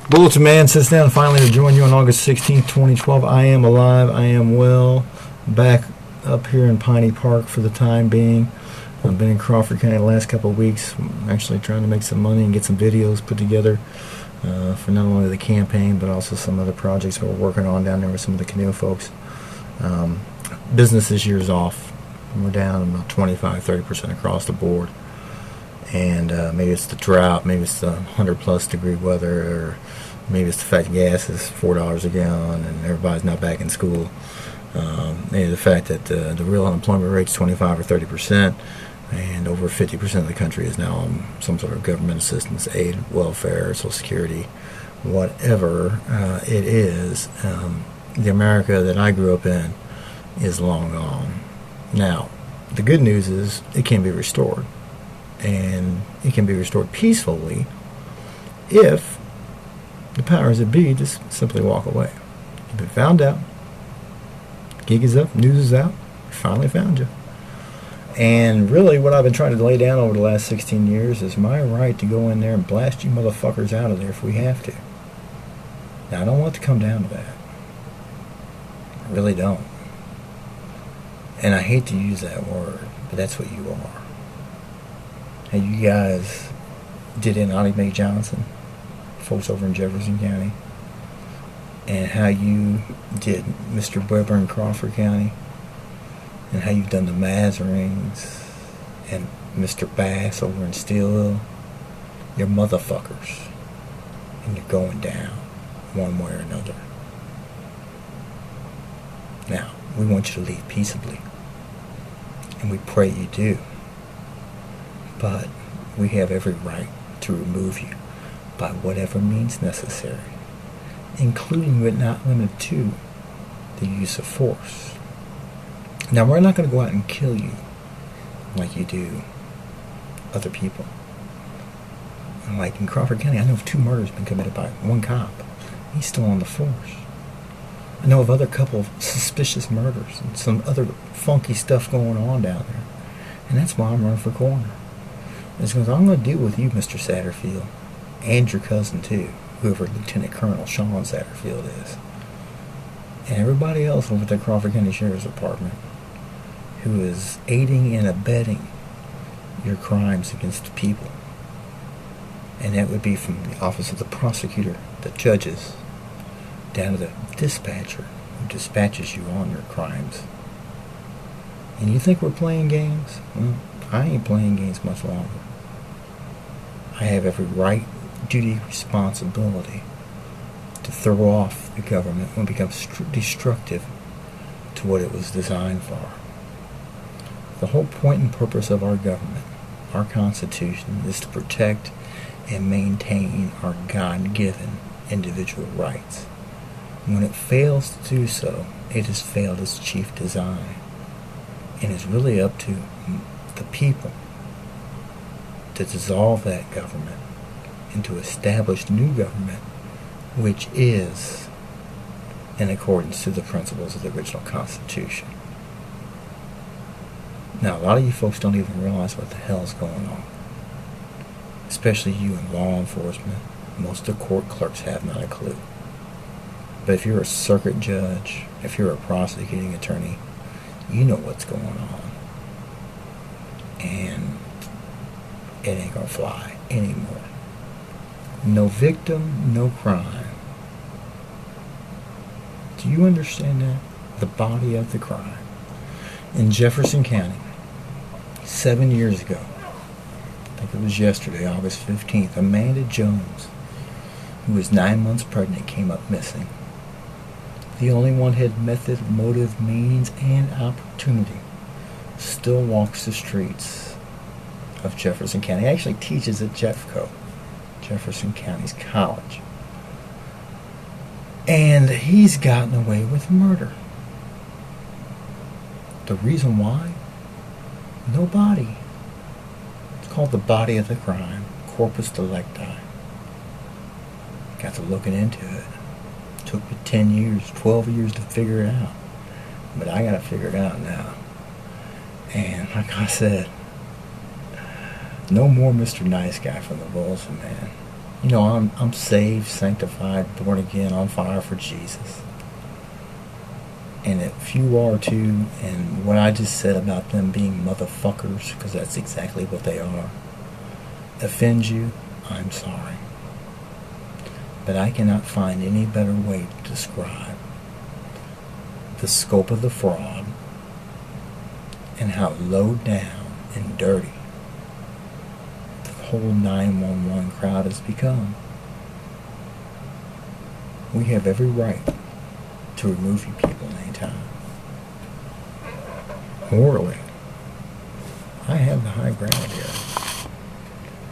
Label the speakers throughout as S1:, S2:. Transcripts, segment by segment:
S1: Bulletinman sits down finally to join you on August 16th, 2012. I am alive. I am well. Back up here in Piney Park for the time being. I've been in Crawford County the last couple of weeks. I'm actually trying to make some money and get some videos put together for not only the campaign but also some other projects we're working on down there with some of the canoe folks. Business this year is off. We're down about 25-30% across the board. And maybe it's the drought, maybe it's the 100-plus degree weather, or maybe it's the fact gas is $4 a gallon and everybody's not back in school. Maybe the fact that the real unemployment rate is 25 or 30%, and over 50% of the country is now on some sort of government assistance, aid, welfare, Social Security, whatever it is. The America that I grew up in is long gone. Now, the good news is it can be restored. And it can be restored peacefully if the powers that be just simply walk away. You've been found out. Gig is up. News is out. We finally found you. And really what I've been trying to lay down over the last 16 years is my right to go in there and blast you motherfuckers out of there if we have to. Now, I don't want it to come down to that. I really don't. And I hate to use that word, but that's what you are. How you guys did in Ollie Mae Johnson, folks over in Jefferson County, and how you did Mr. Weber in Crawford County, and how you've done the Mazarings and Mr. Bass over in Steelville. You're motherfuckers, and you're going down one way or another. Now, we want you to leave peaceably, and we pray you do. But we have every right to remove you by whatever means necessary, including but not limited to the use of force. Now, we're not going to go out and kill you like you do other people. Like in Crawford County, I know of 2 murders been committed by one cop. He's still on the force. I know of other couple of suspicious murders and some other funky stuff going on down there. And that's why I'm running for coroner. It's because I'm going to deal with you, Mr. Satterfield, and your cousin, too, whoever Lieutenant Colonel Sean Satterfield is, and everybody else over at the Crawford County Sheriff's Department who is aiding and abetting your crimes against the people. And that would be from the office of the prosecutor, the judges, down to the dispatcher who dispatches you on your crimes. And you think we're playing games? Well, I ain't playing games much longer. I have every right, duty, responsibility to throw off the government when it becomes destructive to what it was designed for. The whole point and purpose of our government, our Constitution, is to protect and maintain our God-given individual rights. When it fails to do so, it has failed its chief design. And it's really up to the people to dissolve that government and to establish new government which is in accordance to the principles of the original Constitution. Now, a lot of you folks don't even realize what the hell is going on, especially you in law enforcement. Most of the court clerks have not a clue. But if you're a circuit judge, if you're a prosecuting attorney, you know what's going on. And it ain't gonna fly anymore. No victim, no crime. Do you understand that? The body of the crime. In Jefferson County, 7 years ago, I think it was yesterday, August 15th, Amanda Jones, who was 9 months pregnant, came up missing. The only one who had method, motive, means, and opportunity still walks the streets of Jefferson County. He actually teaches at Jeffco, Jefferson County's college. And he's gotten away with murder. The reason why? No body. It's called the body of the crime, corpus delicti. Got to looking into it. Took me 10 years, 12 years to figure it out. But I gotta figure it out now. And like I said, no more Mr. Nice Guy from the Bulletinman. You know, I'm saved, sanctified, born again, on fire for Jesus. And if you are too, and what I just said about them being motherfuckers, because that's exactly what they are, offends you, I'm sorry. But I cannot find any better way to describe the scope of the fraud and how low down and dirty the whole 911 crowd has become. We have every right to remove you people anytime. Morally, I have the high ground here.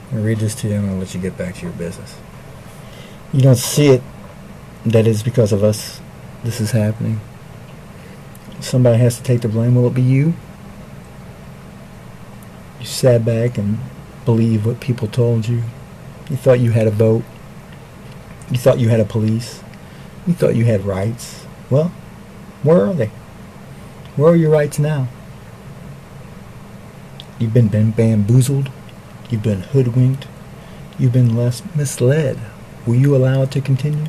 S1: I'm going to read this to you and I'll let you get back to your business. You don't see it, that is because of us this is happening. Somebody has to take the blame. Will it be you? You sat back and believed what people told you. You thought you had a vote. You thought you had a police. You thought you had rights. Well, where are they? Where are your rights now? You've been bamboozled. You've been hoodwinked. You've been misled. Will you allow it to continue?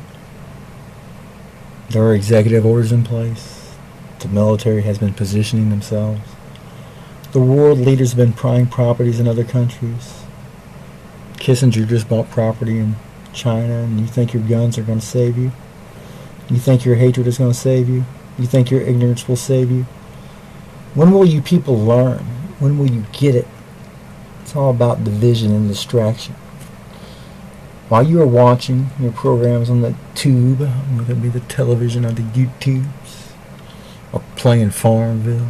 S1: There are executive orders in place. The military has been positioning themselves. The world leaders have been buying properties in other countries. Kissinger just bought property in China, and you think your guns are going to save you? You think your hatred is going to save you? You think your ignorance will save you? When will you people learn? When will you get it? It's all about division and distraction. While you are watching your programs on the tube, whether it be the television or the YouTubes, or playing Farmville,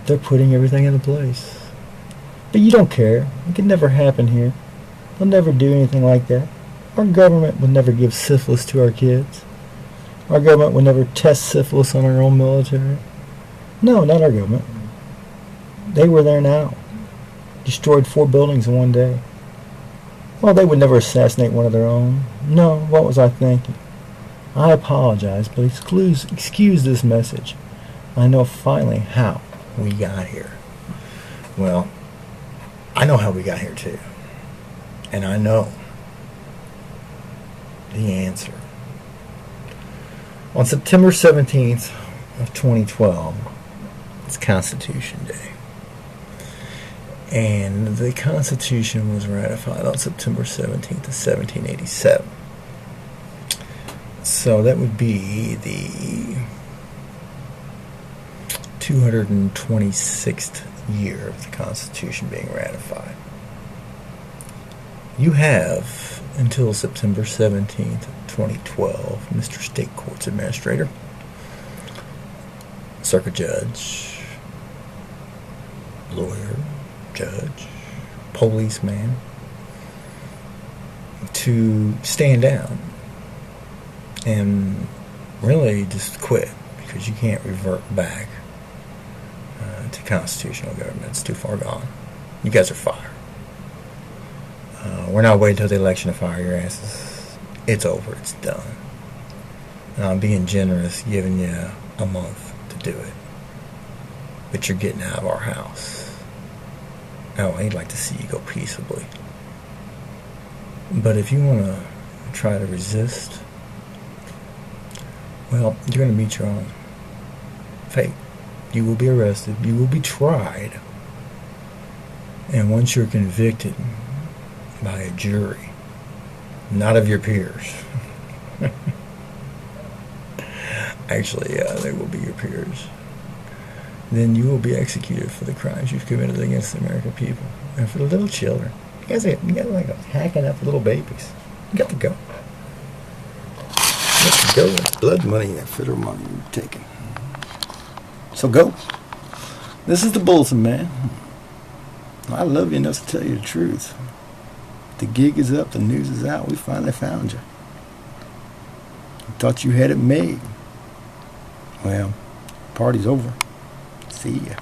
S1: they're putting everything into place. But you don't care. It could never happen here. They'll never do anything like that. Our government would never give syphilis to our kids. Our government would never test syphilis on our own military. No, not our government. They were there now. Destroyed 4 buildings in one day. Well, they would never assassinate one of their own. No, what was I thinking? I apologize, but excuse this message. I know finally how we got here. Well, I know how we got here too. And I know the answer. On September 17th of 2012, it's Constitution Day. And the Constitution was ratified on September 17th of 1787. So that would be the 226th year of the Constitution being ratified. You have until September 17th, 2012, Mr. State Courts Administrator, Circuit Judge, Lawyer, Judge, Policeman, to stand down and really just quit, because you can't revert back to constitutional government. It's too far gone. You guys are fired. We're not waiting until the election to fire your asses. It's over. It's done. And I'm being generous, giving you a month to do it. But you're getting out of our house. Now, I'd like to see you go peaceably. But if you want to try to resist, well, you're going to meet your own fate. You will be arrested. You will be tried. And once you're convicted by a jury, not of your peers. Actually, they will be your peers. Then you will be executed for the crimes you've committed against the American people. And for the little children, you guys like hacking up little babies. You got to go. You got to go. That's blood money, that federal money you're taking. So go. This is the Bulletinman. I love you enough to tell you the truth. The gig is up. The news is out. We finally found you. You thought you had it made. Well, party's over. See ya.